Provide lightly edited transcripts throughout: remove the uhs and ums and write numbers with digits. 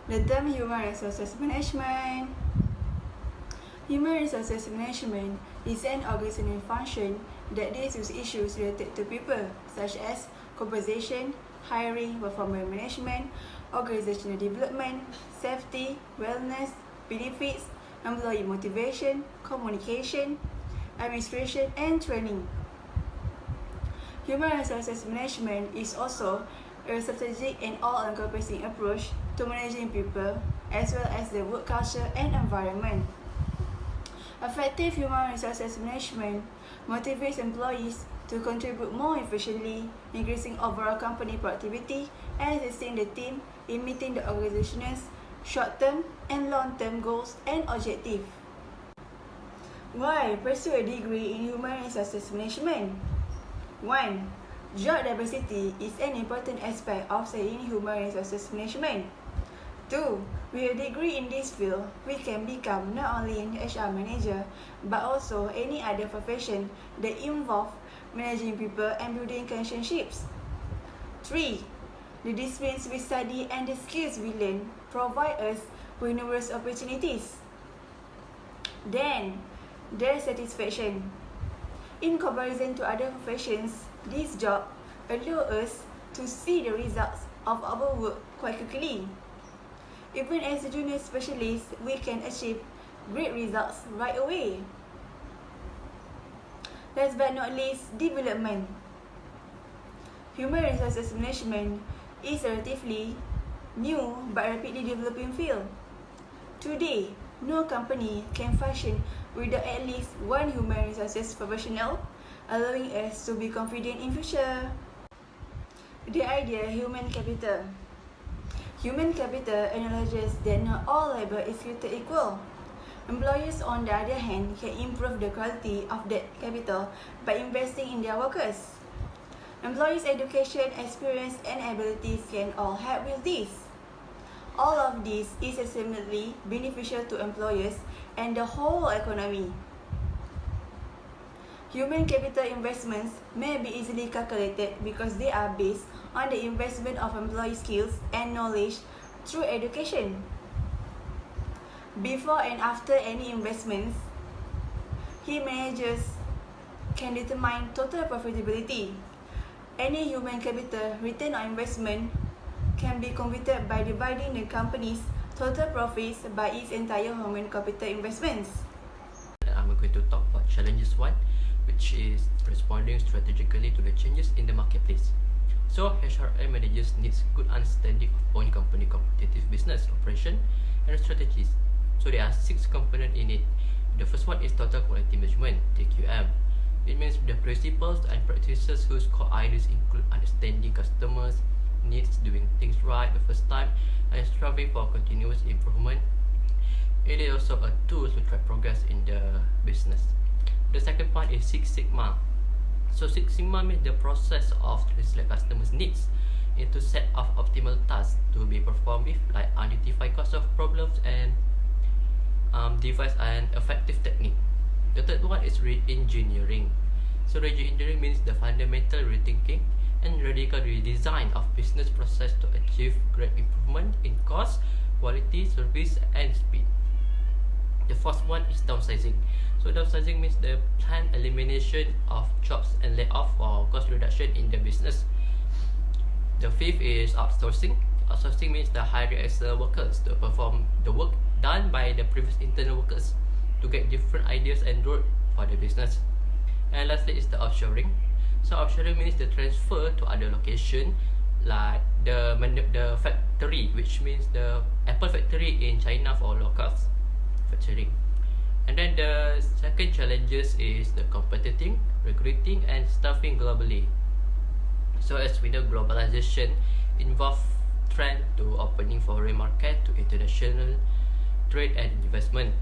The term human resources management. Human resources management is an organizational function that deals with issues related to people, such as compensation, hiring, performance management, organizational development, safety, wellness, benefits, employee motivation, communication, administration, and training. Human resources management is also a strategic and all-encompassing approach to managing people, as well as the work culture and environment. Effective human resources management motivates employees to contribute more efficiently, increasing overall company productivity and assisting the team in meeting the organization's short-term and long-term goals and objectives. Why pursue a degree in human resources management? 1. Job diversity is an important aspect of studying human resources management. 2. With a degree in this field, we can become not only an HR manager, but also any other profession that involve managing people and building relationships. 3. The disciplines we study and the skills we learn provide us with numerous opportunities. Then, their satisfaction. In comparison to other professions, this job allows us to see the results of our work quite quickly. Even as a junior specialist, we can achieve great results right away. Last but not least, development. Human resources management is a relatively new but rapidly developing field. Today, no company can function without at least one human resources professional, allowing us to be confident in future. The idea human capital. Human capital acknowledges that not all labor is created equal. Employers, on the other hand, can improve the quality of that capital by investing in their workers. Employees' education, experience, and abilities can all help with this. All of this is ultimately beneficial to employers and the whole economy. Human capital investments may be easily calculated because they are based on the investment of employee skills and knowledge through education. Before and after any investments, human managers can determine total profitability. Any human capital return on investment can be computed by dividing the company's total profits by its entire human capital investments. I'm going to talk about challenges 1, which is responding strategically to the changes in the marketplace. So HRM managers needs good understanding of own company competitive business operation and strategies. So there are 6 components in it. The first one is total quality management, TQM. It means the principles and practices whose core ideas include understanding customers' needs, doing things right the first time, and striving for continuous improvement. It is also a tool to track progress in the business. The second part is Six Sigma. So Six Sigma means the process of translate customers' needs into set of optimal tasks to be performed with, like identify cause of problems and devise an effective technique. The third one is re-engineering. So re-engineering means the fundamental rethinking and radical redesign of business process to achieve great improvement in cost, quality, service, and speed. The fourth one is downsizing. So downsizing means the planned elimination of jobs and layoff or cost reduction in the business. The fifth is outsourcing. Outsourcing means the hiring external workers to perform the work done by the previous internal workers to get different ideas and road for the business. And lastly is the offshoring. So offshoring means the transfer to other location, like the factory, which means the Apple factory in China for local manufacturing. And then the second challenges is the competing, recruiting, and staffing globally. So as we know, globalization involves trend to opening foreign market to international trade and investment,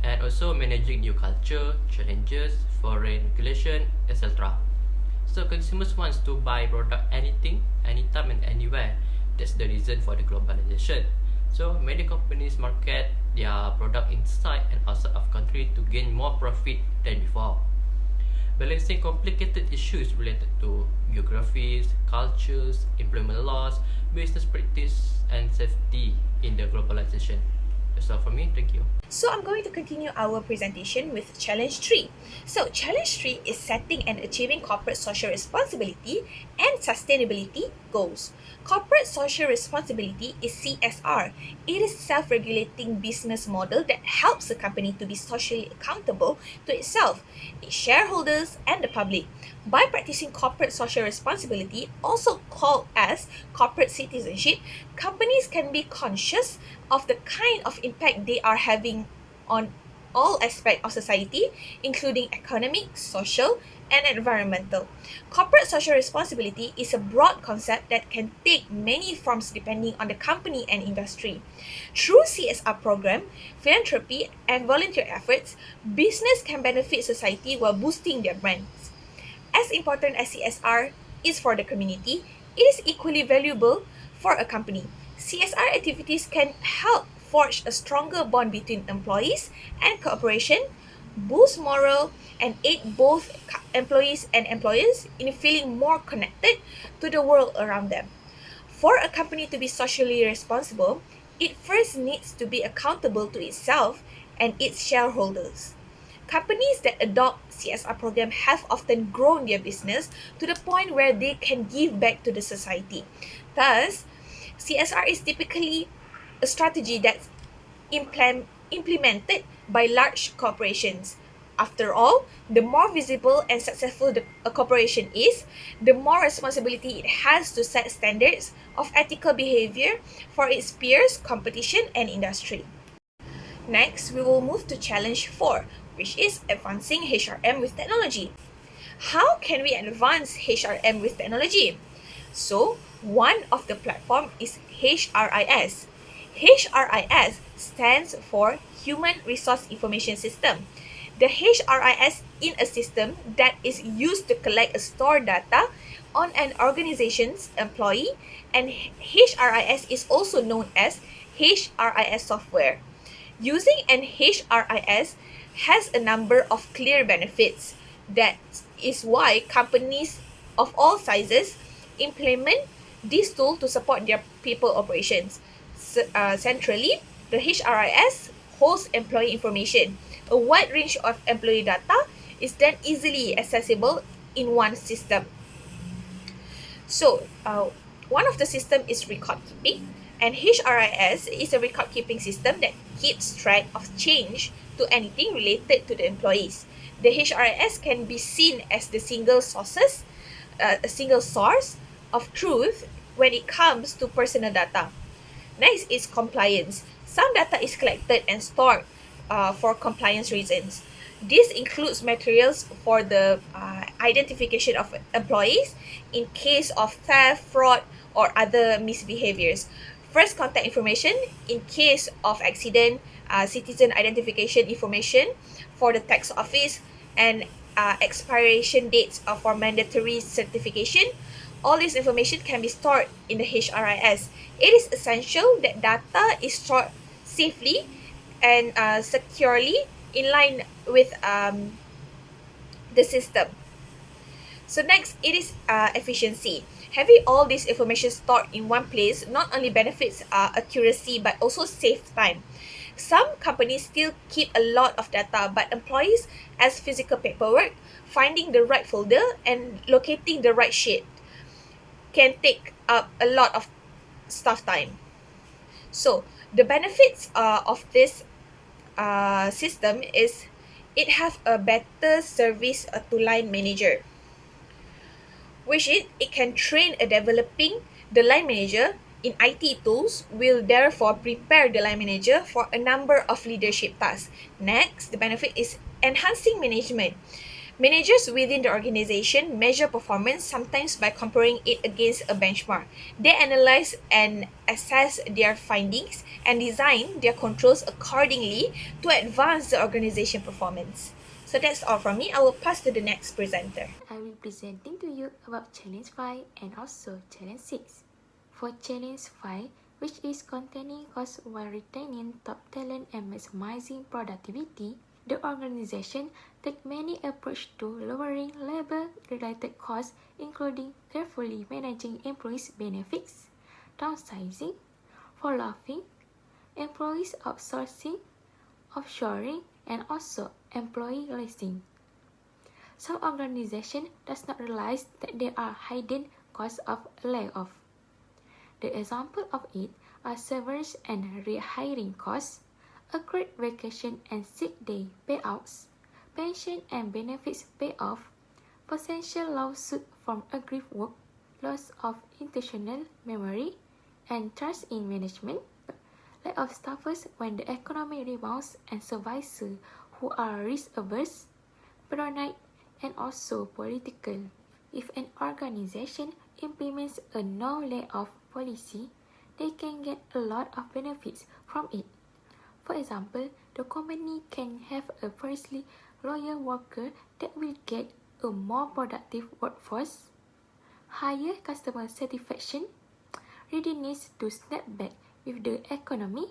and also managing new culture, challenges, foreign regulation, etc. So consumers wants to buy product anything, anytime and anywhere. That's the reason for the globalization. So many companies market their product inside and outside of country to gain more profit than before. Balancing complicated issues related to geographies, cultures, employment laws, business practice, and safety in the globalization. That's all from me. Thank you. So I'm going to continue our presentation with Challenge 3. So Challenge 3 is setting and achieving corporate social responsibility and sustainability goals. Corporate social responsibility is CSR. It is self-regulating business model that helps the company to be socially accountable to itself, its shareholders, and the public. By practicing corporate social responsibility, also called as corporate citizenship, companies can be conscious of the kind of impact they are having on all aspects of society, including economic, social, and environmental. Corporate social responsibility is a broad concept that can take many forms depending on the company and industry. Through CSR program, philanthropy, and volunteer efforts, business can benefit society while boosting their brands. As important as CSR is for the community, it is equally valuable for a company. CSR activities can help forge a stronger bond between employees and cooperation, boost morale, and aid both employees and employers in feeling more connected to the world around them. For a company to be socially responsible, it first needs to be accountable to itself and its shareholders. Companies that adopt CSR program have often grown their business to the point where they can give back to the society. Thus, CSR is typically a strategy that's implemented by large corporations. After all, the more visible and successful a corporation is, the more responsibility it has to set standards of ethical behavior for its peers, competition, and industry. Next, we will move to challenge 4, which is advancing HRM with technology. How can we advance HRM with technology? So, one of the platform is HRIS. HRIS stands for Human Resource Information System. The HRIS is a system that is used to collect and store data on an organization's employee, and HRIS is also known as HRIS software. Using an HRIS has a number of clear benefits. That is why companies of all sizes implement this tool to support their people operations. Centrally, the HRIS holds employee information. A wide range of employee data is then easily accessible in one system. So, one of the system is record keeping, and HRIS is a record keeping system that keeps track of change to anything related to the employees. The HRIS can be seen as the a single source of truth when it comes to personal data. Next is compliance. Some data is collected and stored for compliance reasons. This includes materials for the identification of employees in case of theft, fraud, or other misbehaviors. First contact information in case of accident, citizen identification information for the tax office, and expiration dates for mandatory certification. All this information can be stored in the HRIS. It is essential that data is stored safely and securely in line with the system. So next, it is efficiency. Having all this information stored in one place not only benefits accuracy but also saves time. Some companies still keep a lot of data, but employees as physical paperwork, finding the right folder and locating the right sheet can take up a lot of staff time. So the benefits of this system is it have a better service to line manager, which it can train a developing the line manager in IT tools will therefore prepare the line manager for a number of leadership tasks. Next, the benefit is enhancing management. Managers within the organization measure performance sometimes by comparing it against a benchmark. They analyze and assess their findings and design their controls accordingly to advance the organization performance. So that's all from me. I will pass to the next presenter. I will be presenting to you about Challenge 5 and also Challenge 6. For Challenge 5, which is containing costs while retaining top talent and maximizing productivity, the organization takes many approaches to lowering labor-related costs, including carefully managing employees' benefits, downsizing, furloughing, employees outsourcing, offshoring, and also employee leasing. Some organization does not realize that there are hidden costs of layoff. The example of it are severance and rehiring costs, accrued vacation and sick day payouts, pension and benefits payoff, potential lawsuit from aggrieved work, loss of intentional memory, and trust in management, lack of staffers when the economy rebounds, and supervisors who are risk-averse, paranoid, and also political. If an organization implements a no layoff policy, they can get a lot of benefits from it. For example, the company can have a firstly loyal worker that will get a more productive workforce, higher customer satisfaction, readiness to snap back with the economy,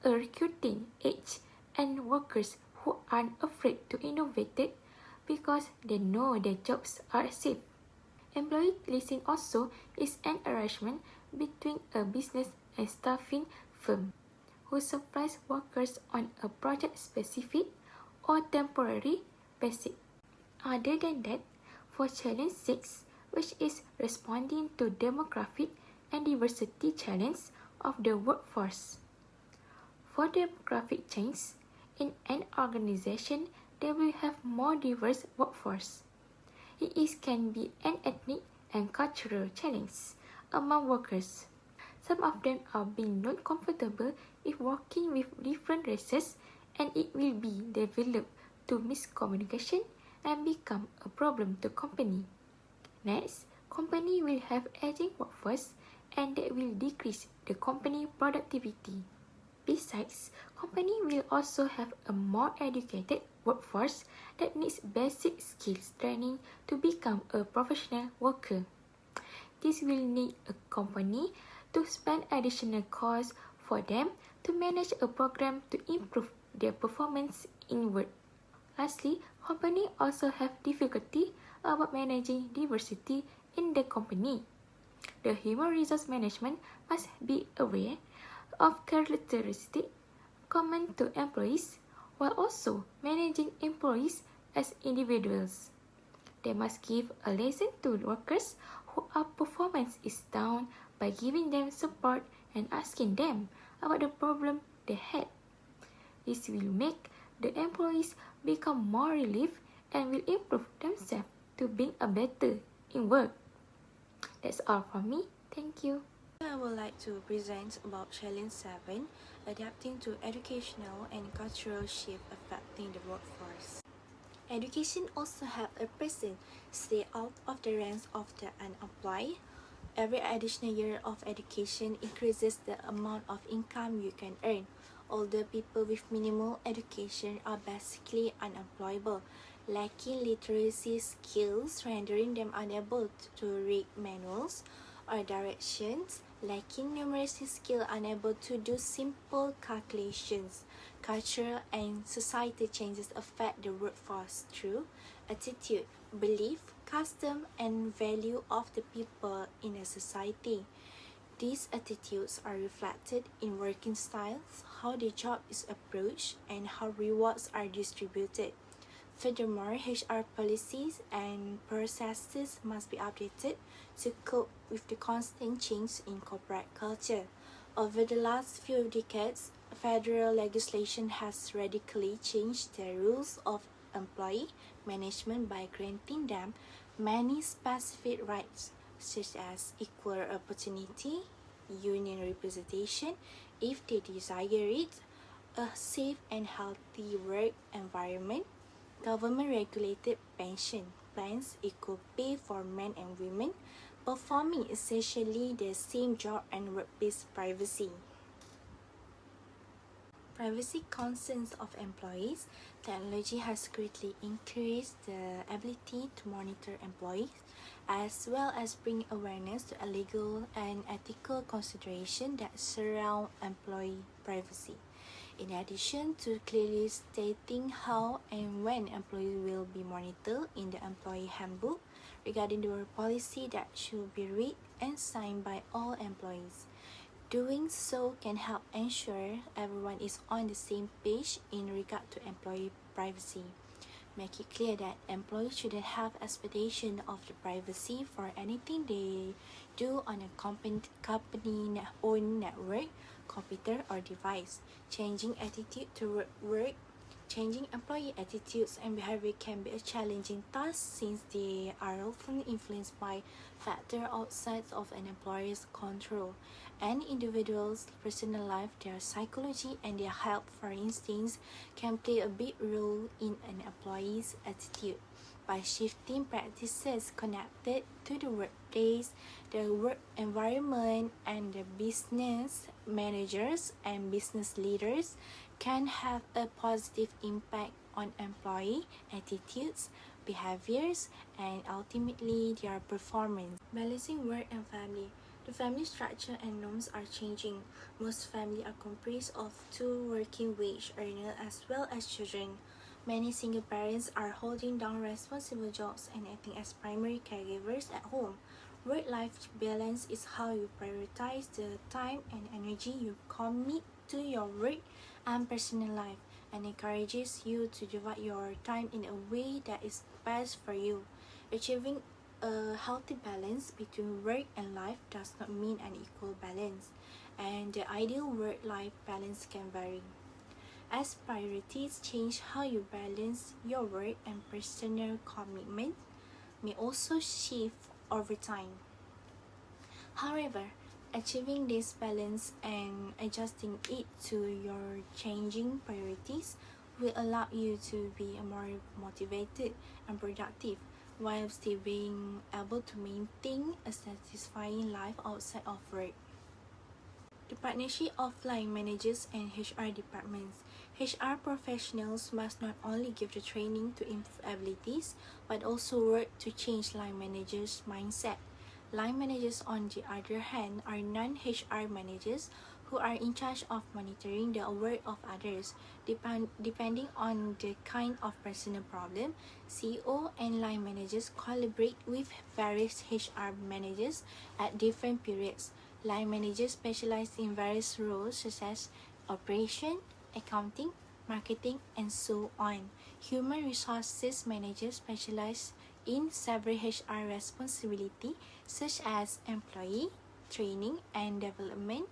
a recruiting edge, and workers who aren't afraid to innovate because they know their jobs are safe. Employee leasing also is an arrangement between a business and staffing firm who supplies workers on a project-specific or temporary basis. Other than that, for Challenge 6, which is responding to demographic and diversity challenge of the workforce. For demographic change, in an organization, they will have more diverse workforce. Can be an ethnic and cultural challenge among workers. Some of them are being not comfortable if working with different races, and it will be developed to miscommunication and become a problem to company. Next, company will have aging workforce and that will decrease the company productivity. Besides, company will also have a more educated workforce that needs basic skills training to become a professional worker. This will need a company to spend additional costs for them to manage a program to improve their performance in work. Lastly, company also have difficulty about managing diversity in the company. The human resource management must be aware of characteristics common to employees while also managing employees as individuals. They must give a lesson to workers whose performance is down by giving them support and asking them about the problem they had. This will make the employees become more relieved and will improve themselves to being a better in work. That's all from me. Thank you. I would like to present about Challenge 7, adapting to educational and cultural shift affecting the workforce. Education also helps a person stay out of the ranks of the unemployed. Every additional year of education increases the amount of income you can earn. Older people with minimal education are basically unemployable, lacking literacy skills, rendering them unable to read manuals or directions, lacking numeracy skill, unable to do simple calculations. Cultural and society changes affect the workforce through attitude, belief, custom, and value of the people in a society. These attitudes are reflected in working styles, how the job is approached, and how rewards are distributed. Furthermore, HR policies and processes must be updated to cope with the constant change in corporate culture. Over the last few decades, federal legislation has radically changed the rules of employee management by granting them many specific rights, such as equal opportunity, union representation if they desire it, a safe and healthy work environment, government-regulated pension plans, equal pay for men and women, performing essentially the same job, and workplace privacy. Privacy concerns of employees. Technology has greatly increased the ability to monitor employees, as well as bring awareness to a legal and ethical consideration that surround employee privacy. In addition to clearly stating how and when employees will be monitored in the employee handbook regarding the work policy that should be read and signed by all employees. Doing so can help ensure everyone is on the same page in regard to employee privacy. Make it clear that employees shouldn't have expectation of the privacy for anything they do on a company-owned network, computer or device. Changing attitude toward work. Changing employee attitudes and behavior can be a challenging task since they are often influenced by factors outside of an employer's control. An individual's personal life, their psychology, and their health, for instance, can play a big role in an employee's attitude. By shifting practices connected to the workplace, the work environment, and the business managers and business leaders can have a positive impact on employee attitudes, behaviors, and ultimately their performance. Balancing work and family. The family structure and norms are changing. Most families are comprised of two working wage earners as well as children. Many single parents are holding down responsible jobs and acting as primary caregivers at home. Work-life balance is how you prioritize the time and energy you commit to your work and personal life, and encourages you to divide your time in a way that is best for you. Achieving a healthy balance between work and life does not mean an equal balance, and the ideal work-life balance can vary. As priorities change, how you balance your work and personal commitment may also shift over time. However, achieving this balance and adjusting it to your changing priorities will allow you to be more motivated and productive while still being able to maintain a satisfying life outside of work. The partnership of line managers and HR departments. HR professionals must not only give the training to improve abilities, but also work to change line managers' mindset. Line managers, on the other hand, are non-HR managers who are in charge of monitoring the work of others. Depending on the kind of personal problem, CEO and line managers collaborate with various HR managers at different periods. Line managers specialize in various roles such as operation, accounting, marketing, and so on. Human resources managers specialize in several HR responsibilities such as employee, training and development,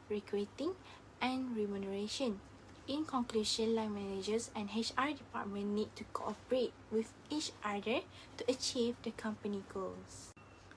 recruiting, and remuneration. In conclusion, line managers and HR department need to cooperate with each other to achieve the company goals.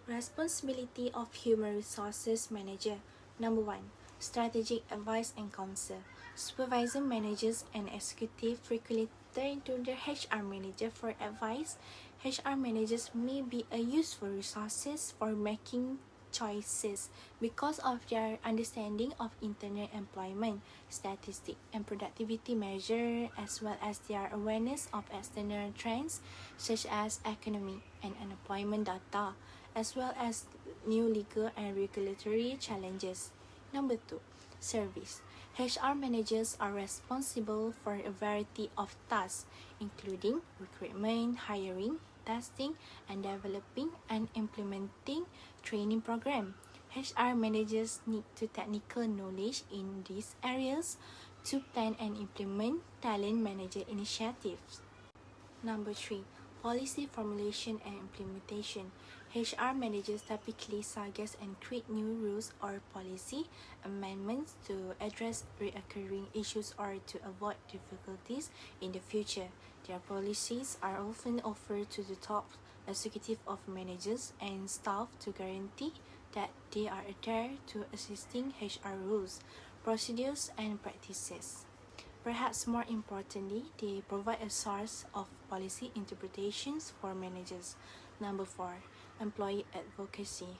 Responsibility of Human Resources Manager. Number 1. Strategic advice and counsel. Supervisor managers and executive frequently turn to their HR manager for advice. HR managers may be a useful resources for making choices because of their understanding of internal employment, statistics, and productivity measure, as well as their awareness of external trends such as economic and unemployment data, as well as new legal and regulatory challenges. Number 2. Service. HR managers are responsible for a variety of tasks, including recruitment, hiring, testing, and developing and implementing training program. HR managers need to technical knowledge in these areas to plan and implement talent manager initiatives. Number 3. Policy formulation and implementation. HR managers typically suggest and create new rules or policy amendments to address recurring issues or to avoid difficulties in the future. Their policies are often offered to the top executive of managers and staff to guarantee that they are adhered to existing HR rules, procedures, and practices. Perhaps more importantly, they provide a source of policy interpretations for managers. Number 4. Employee advocacy.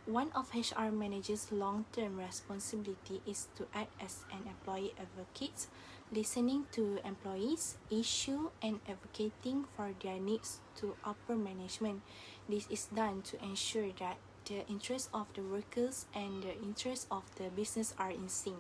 One of HR managers' long-term responsibility is to act as an employee advocate, listening to employees' issues and advocating for their needs to upper management. This is done to ensure that the interests of the workers and the interests of the business are in sync.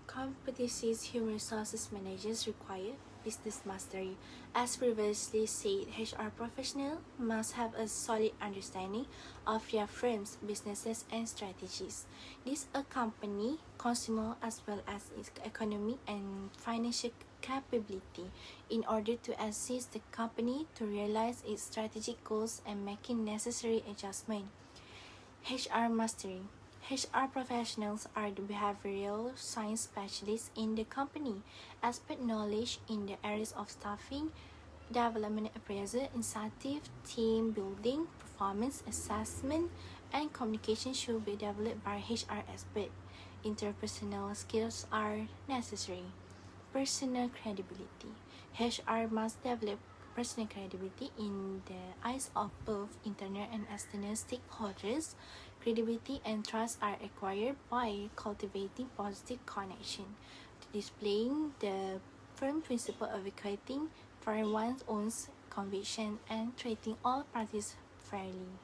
Competencies Human Resources Managers require. business mastery. As previously said, HR professionals must have a solid understanding of their firm's businesses and strategies. This accompany consumer as well as its economic and financial capability in order to assist the company to realize its strategic goals and making necessary adjustment. HR mastery. HR professionals are the behavioral science specialists in the company. Expert knowledge in the areas of staffing, development appraisal, incentive, team building, performance assessment, and communication should be developed by HR experts. Interpersonal skills are necessary. Personal credibility. HR must develop personal credibility in the eyes of both internal and external stakeholders. Credibility and trust are acquired by cultivating positive connection, displaying the firm principle of advocating for one's own conviction, and treating all parties fairly.